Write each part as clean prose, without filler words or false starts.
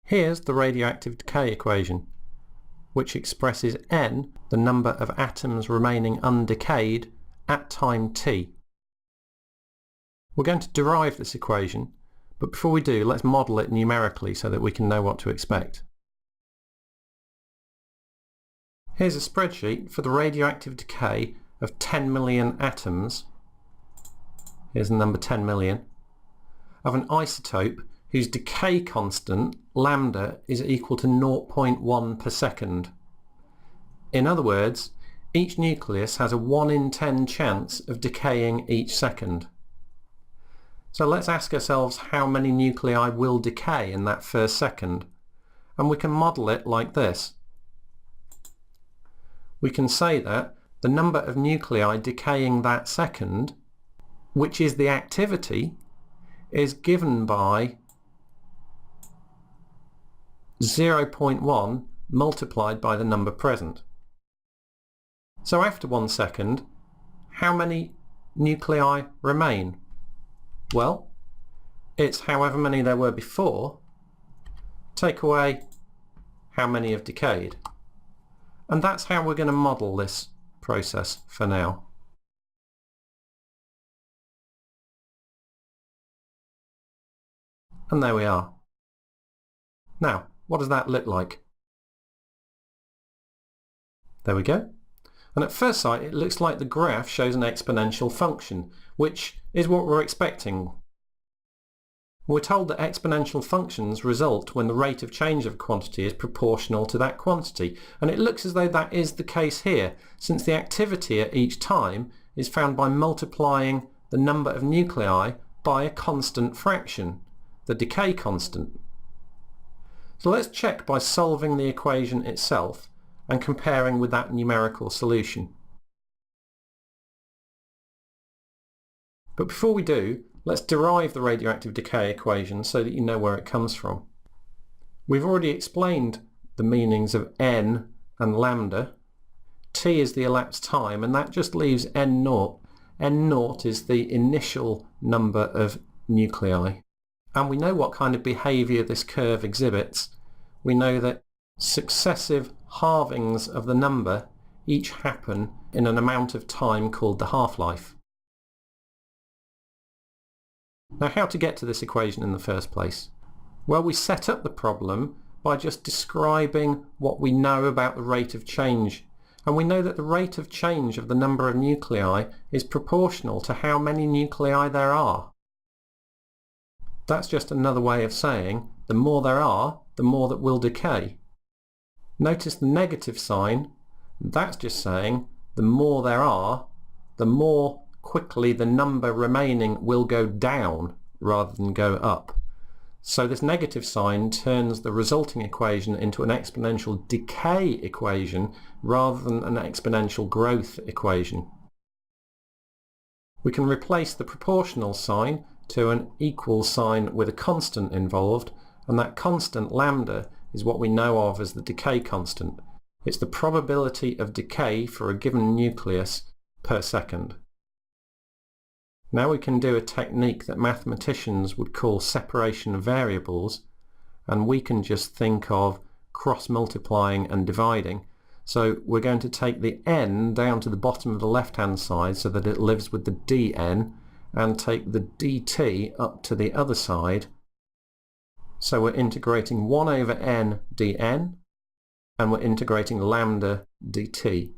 Here's the radioactive decay equation, which expresses n, the number of atoms remaining undecayed at time t. We're going to derive this equation, but before we do, let's model it numerically so that we can know what to expect. Here's a spreadsheet for the radioactive decay of 10 million atoms. Here's the number 10 million, of an isotope whose decay constant, lambda, is equal to 0.1 per second. In other words, each nucleus has a 1 in 10 chance of decaying each second. So let's ask ourselves how many nuclei will decay in that first second, and we can model it like this. We can say that the number of nuclei decaying that second, which is the activity, is given by 0.1 multiplied by the number present. So after 1 second, how many nuclei remain? Well, it's however many there were before, take away how many have decayed. And that's how we're going to model this process for now. And there we are. Now, what does that look like? There we go. And at first sight it looks like the graph shows an exponential function, which is what we're expecting. We're told that exponential functions result when the rate of change of a quantity is proportional to that quantity, and it looks as though that is the case here, since the activity at each time is found by multiplying the number of nuclei by a constant fraction, the decay constant. So let's check by solving the equation itself and comparing with that numerical solution. But before we do, let's derive the radioactive decay equation so that you know where it comes from. We've already explained the meanings of n and lambda. T is the elapsed time, and that just leaves n naught. N naught is the initial number of nuclei. And we know what kind of behaviour this curve exhibits. We know that successive halvings of the number each happen in an amount of time called the half-life. Now, how to get to this equation in the first place? Well, we set up the problem by just describing what we know about the rate of change. And we know that the rate of change of the number of nuclei is proportional to how many nuclei there are. That's just another way of saying the more there are, the more that will decay. Notice the negative sign. That's just saying the more there are, the more quickly the number remaining will go down rather than go up. So this negative sign turns the resulting equation into an exponential decay equation rather than an exponential growth equation. We can replace the proportional sign to an equal sign with a constant involved, and that constant, lambda, is what we know of as the decay constant. It's the probability of decay for a given nucleus per second. Now we can do a technique that mathematicians would call separation of variables, and we can just think of cross-multiplying and dividing. So we're going to take the n down to the bottom of the left-hand side so that it lives with the dn, and take the dt up to the other side. So we're integrating 1 over n dn, and we're integrating lambda dt.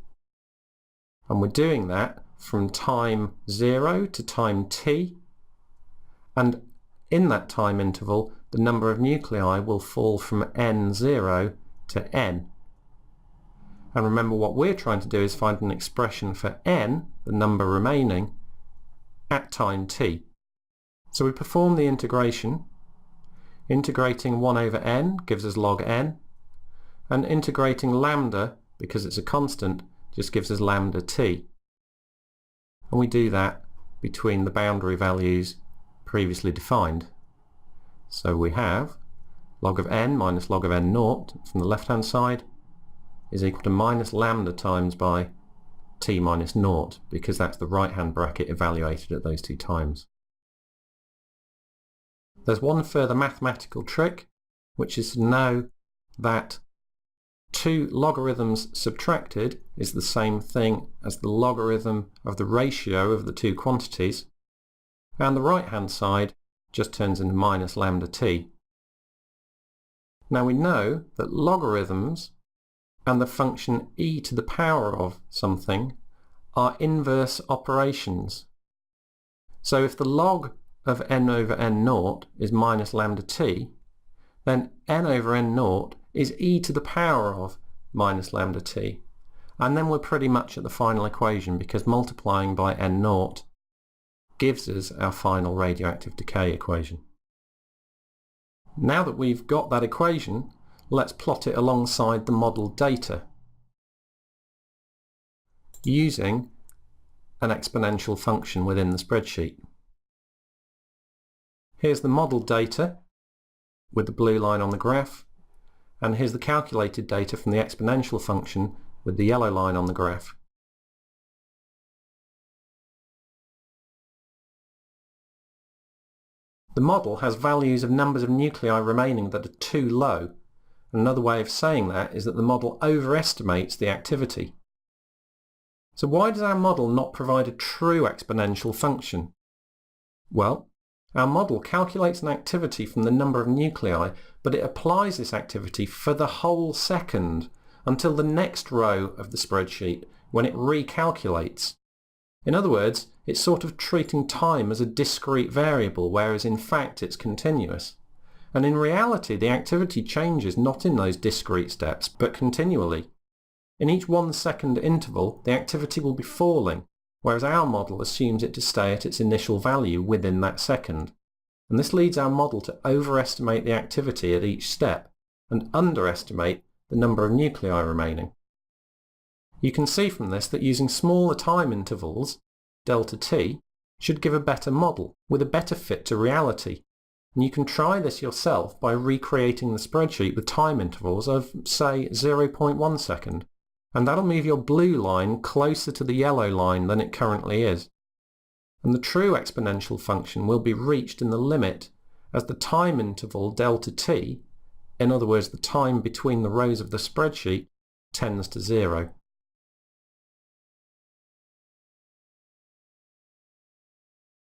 And we're doing that from time 0 to time t, and in that time interval the number of nuclei will fall from n0 to n. And remember, what we're trying to do is find an expression for n, the number remaining, at time t. So we perform the integration. Integrating 1 over n gives us log n, and integrating lambda, because it's a constant, just gives us lambda t. And we do that between the boundary values previously defined. So we have log of n minus log of n naught from the left-hand side is equal to minus lambda times by t minus naught, because that's the right-hand bracket evaluated at those 2 times. There's one further mathematical trick. which is to know that 2 logarithms subtracted is the same thing as the logarithm of the ratio of the two quantities, and the right hand side just turns into minus lambda t. Now we know that logarithms and the function e to the power of something are inverse operations. So if the log of n over n naught is minus lambda t, then n over n naught is e to the power of minus lambda t. And then we're pretty much at the final equation, because multiplying by n naught gives us our final radioactive decay equation. Now that we've got that equation, let's plot it alongside the model data using an exponential function within the spreadsheet. Here's the model data with the blue line on the graph, and here's the calculated data from the exponential function with the yellow line on the graph. The model has values of numbers of nuclei remaining that are too low. Another way of saying that is that the model overestimates the activity. So why does our model not provide a true exponential function? Well, our model calculates an activity from the number of nuclei, but it applies this activity for the whole second until the next row of the spreadsheet, when it recalculates. In other words, it's sort of treating time as a discrete variable, whereas in fact it's continuous. And in reality, the activity changes not in those discrete steps, but continually. In each 1 second interval, the activity will be falling, whereas our model assumes it to stay at its initial value within that second. And this leads our model to overestimate the activity at each step and underestimate the number of nuclei remaining. You can see from this that using smaller time intervals, delta t, should give a better model with a better fit to reality. And you can try this yourself by recreating the spreadsheet with time intervals of, say, 0.1 second. And that'll move your blue line closer to the yellow line than it currently is. And the true exponential function will be reached in the limit as the time interval delta t, in other words the time between the rows of the spreadsheet, tends to 0.